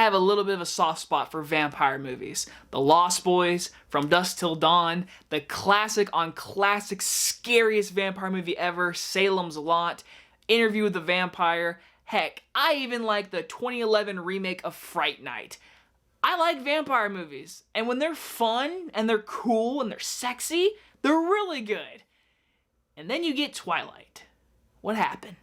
have a little bit of a soft spot for vampire movies. The Lost Boys, From Dusk Till Dawn, the classic on classic scariest vampire movie ever, Salem's Lot, Interview with the Vampire. Heck, I even like the 2011 remake of Fright Night. I like vampire movies, and when they're fun, and they're cool, and they're sexy, they're really good. And then you get Twilight. What happened?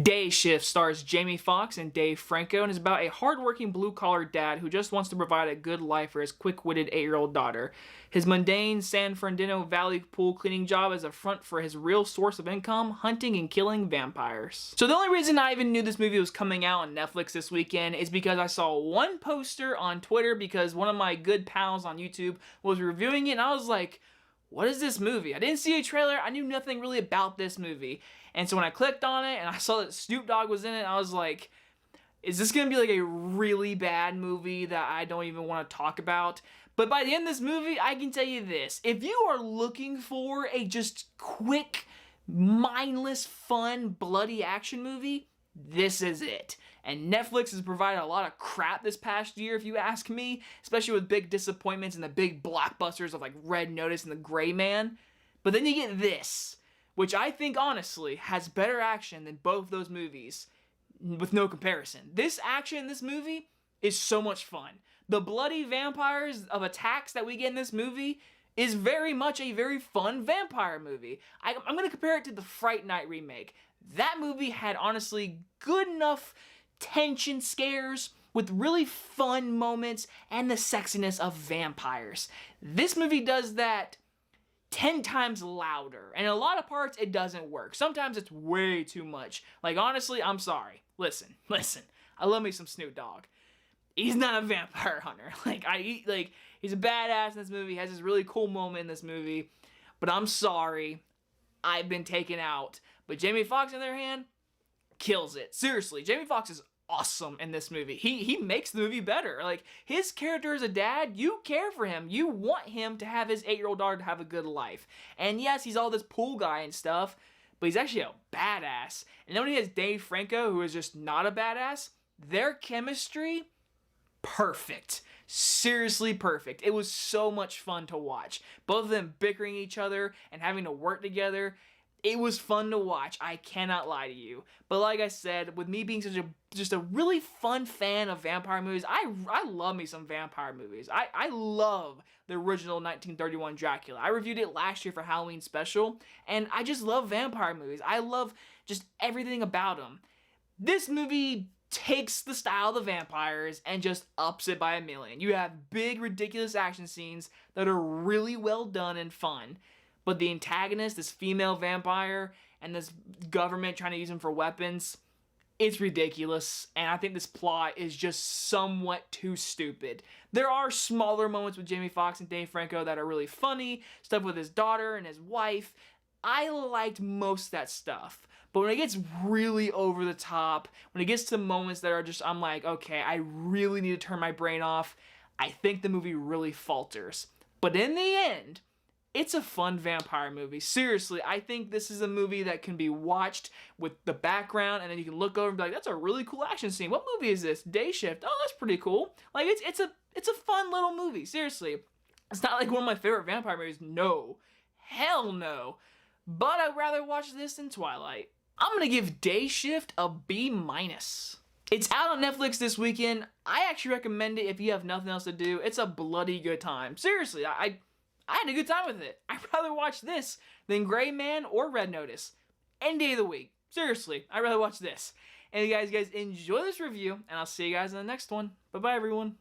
Day Shift stars Jamie Foxx and Dave Franco and is about a hardworking blue-collar dad who just wants to provide a good life for his quick-witted 8-year-old daughter. His mundane San Fernando Valley pool cleaning job is a front for his real source of income, hunting and killing vampires. So the only reason I even knew this movie was coming out on Netflix this weekend is because I saw one poster on Twitter because one of my good pals on YouTube was reviewing it and I was like, what is this movie? I didn't see a trailer. I knew nothing really about this movie. And so when I clicked on it and I saw that Snoop Dogg was in it, I was like, is this going to be like a really bad movie that I don't even want to talk about? But by the end of this movie, I can tell you this. If you are looking for a just quick, mindless, fun, bloody action movie, this is it. And Netflix has provided a lot of crap this past year, if you ask me, especially with big disappointments and the big blockbusters of like Red Notice and The Gray Man. But then you get this, which I think honestly has better action than both those movies, with no comparison. This action in this movie is so much fun. The bloody vampires of attacks that we get in this movie is very much a very fun vampire movie. I'm going to compare it to the Fright Night remake. That movie had honestly good enough tension scares with really fun moments and the sexiness of vampires. This movie does that 10 times louder, and in a lot of parts it doesn't work. Sometimes it's way too much. Like honestly, I'm sorry. Listen. I love me some Snoop Dogg. He's not a vampire hunter. He's a badass in this movie. He has this really cool moment in this movie. But I'm sorry, I've been taken out. But Jamie Foxx, on the other hand, kills it. Seriously, Jamie Foxx is awesome in this movie. He makes the movie better. Like, his character as a dad, you care for him. You want him to have his 8-year-old daughter to have a good life. And yes, he's all this pool guy and stuff, but he's actually a badass. And then when he has Dave Franco, who is just not a badass, their chemistry, perfect. Seriously perfect. It was so much fun to watch. Both of them bickering each other and having to work together. It was fun to watch. I cannot lie to you. But like I said, with me being just a really fun fan of vampire movies, I love me some vampire movies. I love the original 1931 Dracula. I reviewed it last year for Halloween special, and I just love vampire movies. I love just everything about them. This movie takes the style of the vampires and just ups it by a million. You have big, ridiculous action scenes that are really well done and fun. But the antagonist, this female vampire, and this government trying to use him for weapons, it's ridiculous. And I think this plot is just somewhat too stupid. There are smaller moments with Jamie Foxx and Dave Franco that are really funny. Stuff with his daughter and his wife. I liked most of that stuff. But when it gets really over the top, when it gets to moments that are just, I'm like, okay, I really need to turn my brain off, I think the movie really falters. But in the end, it's a fun vampire movie. Seriously, I think this is a movie that can be watched with the background, and then you can look over and be like, that's a really cool action scene. What movie is this? Day Shift. Oh, that's pretty cool. Like, it's a fun little movie. Seriously. It's not like one of my favorite vampire movies. No. Hell no. But I'd rather watch this than Twilight. I'm going to give Day Shift a B-. It's out on Netflix this weekend. I actually recommend it if you have nothing else to do. It's a bloody good time. Seriously, I had a good time with it. I'd rather watch this than Gray Man or Red Notice any day of the week. Seriously, I'd rather watch this. And you guys enjoy this review, and I'll see you guys in the next one. Bye-bye, everyone.